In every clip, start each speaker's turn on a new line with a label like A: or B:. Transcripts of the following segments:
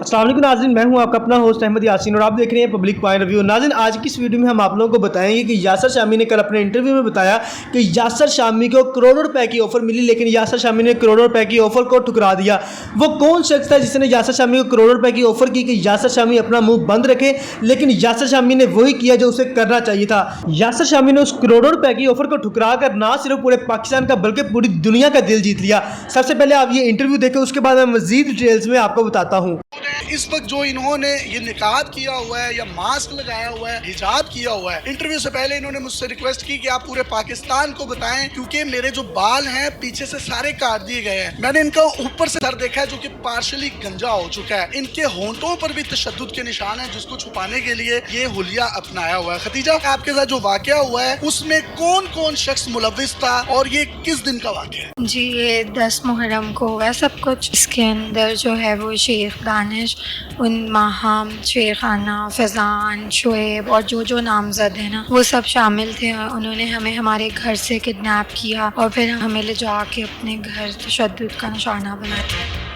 A: अस्सलाम वालेकुम नाज़रीन, मैं हूं आपका अपना होस्ट अहमद यासीन और आप देख रहे हैं पब्लिक पॉइंट रिव्यू। नाज़रीन, आज की इस वीडियो में हम आप लोगों को बताएंगे कि यासर शामी ने कल अपने इंटरव्यू में बताया कि यासर शामी को करोड़ों रुपए की ऑफर मिली, लेकिन यासर शामी ने करोड़ों रुपए की ऑफर को ठुकरा दिया। वो कौन शख्स था जिसने यासर शामी को करोड़ों रुपए की ऑफर की कि यासर शामी अपना मुंह बंद रखे, लेकिन यासर शामी ने वही किया जो उसे करना चाहिए था। यासर शामी ने उस करोड़ों रुपए की ऑफर को ठुकरा कर ना सिर्फ पूरे पाकिस्तान का बल्कि पूरी दुनिया का दिल जीत लिया। सबसे पहले आप ये इंटरव्यू देखें, उसके बाद मैं मजीद डिटेल्स में आपको बताता हूँ।
B: इस वक्त जो इन्होंने ये निकाब किया हुआ है या मास्क लगाया हुआ है, हिजाब किया हुआ है, इंटरव्यू से पहले इन्होंने मुझसे रिक्वेस्ट की कि आप पूरे पाकिस्तान को बताएं, क्योंकि मेरे जो बाल हैं पीछे से सारे काट दिए गए हैं। मैंने इनका ऊपर से सर देखा है जो कि पार्शली गंजा हो चुका है। इनके होंठों पर भी तशद्दुद के निशान है, जिसको छुपाने के लिए ये हुलिया अपनाया हुआ है। खदीजा, आपके साथ जो वाकया हुआ है उसमें कौन कौन शख्स मुलविस था और ये किस दिन का वाकया है?
C: जी, ये 10 मुहर्रम को हुआ सब कुछ। इसके अंदर जो है वो शेख दानिश, उन माहम, शेखाना, फैज़ान, शुएब और जो नामज़द है ना, वो सब शामिल थे। उन्होंने हमें हमारे घर से किडनैप किया और फिर हमें ले जाके अपने घर तशद्दुद का निशाना बनाया।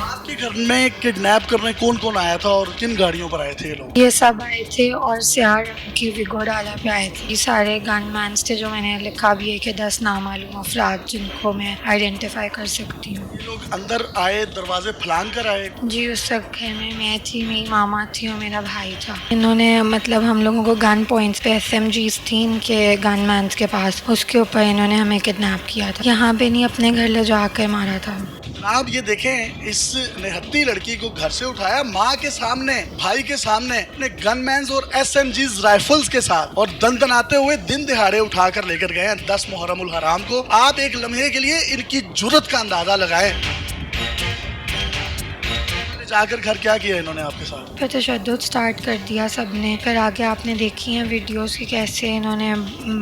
B: आपके घर में किडनैप करने कौन कौन आया था और किन गाड़ियों पर आए थे ये लोग?
C: ये सब आए थे और सियार की विगो डाला पे आए थे। ये सारे गनमैन्स थे जो मैंने लिखा भी है कि 10 नामालूम अफराद जिनको मैं आइडेंटिफाई कर सकती हूँ।
B: ये लोग अंदर आए, दरवाजे फलांग कर आए?
C: जी, उस वक्त घर में मैं थी, मेरी मामा थी और मेरा भाई था। इन्होंने मतलब हम लोगों को गन पॉइंट्स पे SMGs थी इनके गनमैन्स के पास, उसके ऊपर इन्होंने हमें किडनैप किया था। यहाँ पे नहीं, अपने घर ले जाकर मारा था।
B: आप ये देखें, इस निहत्ती लड़की को घर से उठाया माँ के सामने, भाई के सामने, अपने गनमैन्स और SMGs राइफल्स के साथ, और दंदनाते हुए दिन दिहाड़े उठा कर लेकर गए हैं 10 मुहर्रमुल हराम को। आप एक लम्हे के लिए इनकी जुर्रत का अंदाजा लगाएं। जाकर घर क्या किया इन्होंने आपके साथ?
C: फिर तशद्दुद स्टार्ट कर दिया सबने। फिर आगे आपने देखी हैं वीडियोस की कैसे इन्होंने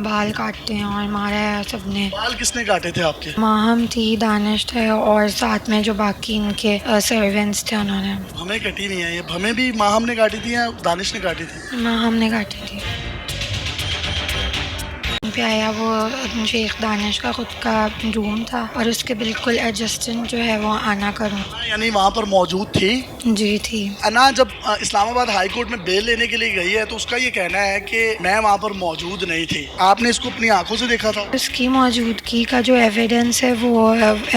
C: बाल काटते हैं और मारा है सबने।
B: बाल किसने काटे थे आपके?
C: माहम थी, दानिश थे और साथ में जो बाकी इनके सर्वेंट्स थे उन्होंने।
B: हमें कटी नहीं है ये, हमें भी माहम ने काटी थी या दानिश ने काटी थी?
C: माहम ने काटी थी। पे आया वो शेख दानिश का खुद का रूम था और उसके बिल्कुल एडजस्टेंट जो है वो आना का रूम।
B: यानी वहाँ पर मौजूद थी?
C: जी थी।
B: अना जब इस्लामाबाद हाई कोर्ट में बेल लेने के लिए गई है तो उसका ये कहना है कि मैं वहाँ पर मौजूद नहीं थी। आपने इसको अपनी आंखों से देखा था?
C: उसकी मौजूदगी का जो एविडेंस है वो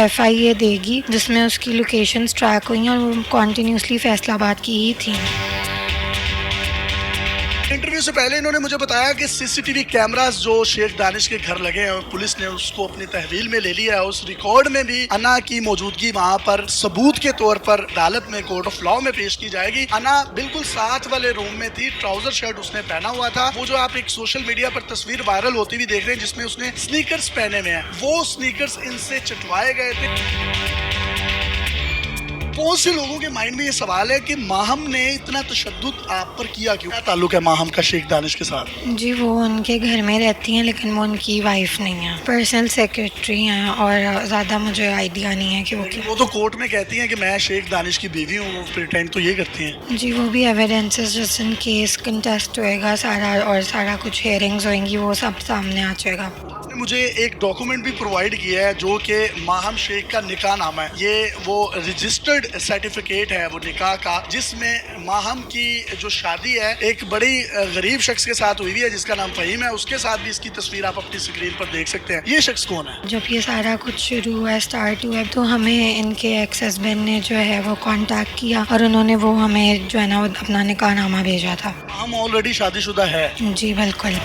C: FIA देगी, जिसमें उसकी लोकेशंस ट्रैक हुई और वो कॉन्टीन्यूसली फैसलाबाद की ही थी।
B: इंटरव्यू से पहले इन्होंने मुझे बताया कि CCTV कैमरास जो शेख दानिश के घर लगे हैं, पुलिस ने उसको अपनी तहवील में ले लिया है। उस रिकॉर्ड में भी अना की मौजूदगी वहाँ पर सबूत के तौर पर अदालत में, कोर्ट ऑफ लॉ में पेश की जाएगी। अना बिल्कुल साथ वाले रूम में थी, ट्राउजर शर्ट उसने पहना हुआ था। वो जो आप एक सोशल मीडिया पर तस्वीर वायरल होती हुई देख रहे हैं जिसमें उसने स्नीकर्स पहने हुए हैं, वो स्नीकर्स इनसे चटवाए गए थे। बहुत से लोगों के माइंड में ये सवाल है कि माहम ने इतना तशद्दुद आप पर किया क्यों? क्या ताल्लुक है माहम का शेख दानिश के साथ?
C: जी, वो उनके घर में रहती हैं लेकिन वो उनकी वाइफ नहीं है, पर्सनल सेक्रेटरी हैं और ज़्यादा मुझे आइडिया नहीं है कि
B: वो तो कोर्ट में कहती हैं कि मैं शेख दानिश की बीवी हूँ, वो प्रिटेंड तो ये करती हैं।
C: जी, वो भी एविडेंसेस जिस दिन केस कंटेस्ट होएगा सारा और सारा कुछ हेयरिंग्स होंगी वो सब सामने आ जाएगा।
B: मुझे एक डॉक्यूमेंट भी प्रोवाइड किया है जो कि माहम शेख का निकाह नामा है। ये वो रजिस्टर्ड सर्टिफिकेट है वो निकाह का, जिसमें माहम की जो शादी है एक बड़ी गरीब शख्स के साथ हुई है जिसका नाम फ़हीम है। उसके साथ भी इसकी तस्वीर आप अपनी स्क्रीन पर देख सकते हैं। ये शख्स कौन है?
C: जब ये सारा कुछ शुरू हुआ, स्टार्ट हुआ, तो हमें इनके एक्स हस्बैंड ने जो है वो कांटेक्ट किया और उन्होंने वो हमें जो है ना अपना निकाह नामा भेजा था।
B: हम ऑलरेडी शादीशुदा है?
C: जी बिल्कुल।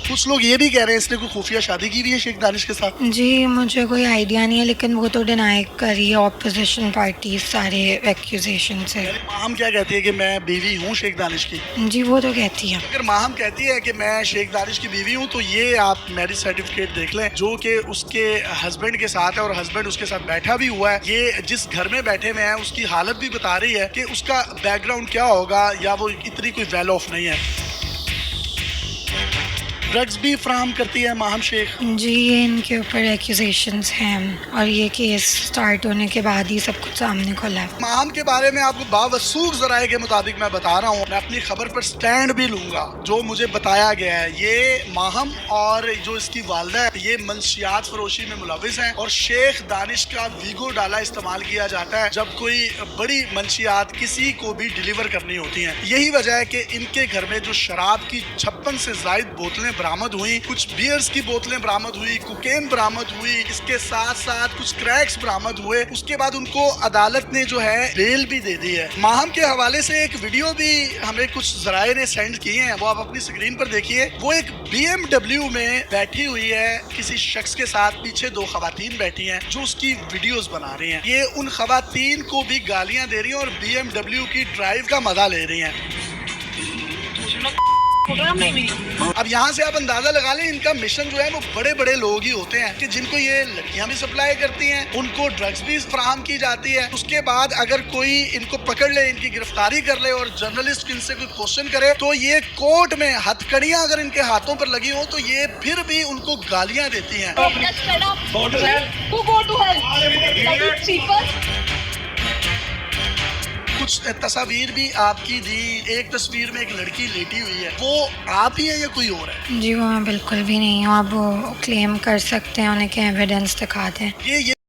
B: कुछ लोग ये भी कह रहे हैं इसने कोई खुफिया शादी की हुई है शेख दानिश के साथ।
C: जी, मुझे कोई आइडिया नहीं है लेकिन वो तो डिनाई करी है ऑपोजिशन पार्टी सारे एक्यूजेशन से।
B: माहम क्या कहती है कि मैं बीवी हूँ शेख दानिश की?
C: जी, वो तो कहती है।
B: अगर माहम कहती है कि मैं शेख दानिश की बीवी हूँ तो ये आप मैरिज सर्टिफिकेट देख लें जो कि उसके हस्बैंड के साथ है और हस्बैंड उसके साथ बैठा भी हुआ है। ये जिस घर में बैठे हुए हैं उसकी हालत भी बता रही है कि उसका बैकग्राउंड क्या होगा या वो इतनी कोई वेल ऑफ नहीं है। ड्रग्स भी फराहम करती है माहम शेख?
C: जी, ये इनके ऊपर एक्यूजेशंस हैं और ये केस स्टार्ट होने के बाद ही सब कुछ सामने खुला है।
B: माहम के बारे में आपको बावसूख जराए के मुताबिक मैं बता रहा हूँ, मैं अपनी खबर पर स्टैंड भी लूंगा। जो मुझे बताया गया है, ये माहम और जो इसकी वालदा है, ये मंशियात फरोशी में मुलविस हैं और शेख दानिश का वीगो डाला इस्तेमाल किया जाता है जब कोई बड़ी मंशियात किसी को भी डिलीवर करनी होती हैं। यही वजह है कि इनके घर में जो शराब की 56 से ज्यादा बोतलें बरामद हुई, कुछ बियर्स की बोतलें बरामद हुई, कोकेन बरामद हुई, इसके साथ साथ कुछ क्रैक्स बरामद हुए। उसके बाद उनको अदालत ने जो है बेल भी दे दी है। माहम के हवाले से एक वीडियो भी हमें कुछ जराए ने सेंड किए हैं, वो आप अपनी स्क्रीन पर देखिए। वो एक BMW में बैठी हुई है किसी शख्स के साथ, पीछे 2 खवातीन बैठी हैं जो उसकी वीडियोस बना रही हैं। ये उन खवातीन को भी गालियां दे रही हैं और BMW की ड्राइव का मजा ले रही हैं। अब यहाँ से आप अंदाजा लगा लें, इनका मिशन जो है वो बड़े बड़े लोग ही होते हैं कि जिनको ये लड़कियां भी सप्लाई करती हैं, उनको ड्रग्स भी फराहम की जाती है। उसके बाद अगर कोई इनको पकड़ ले, इनकी गिरफ्तारी कर ले और जर्नलिस्ट इनसे कोई क्वेश्चन करे तो ये कोर्ट में हथकड़ियां अगर इनके हाथों पर लगी हो तो ये फिर भी उनको गालियां देती हैं। कुछ तस्वीर भी आपकी दी। एक तस्वीर में एक लड़की लेटी हुई है, वो आप ही है या कोई और है?
C: जी, वो मैं बिल्कुल भी नहीं हूँ। आप वो क्लेम कर सकते हैं, उन्हें क्या एविडेंस दिखा दें।
B: ये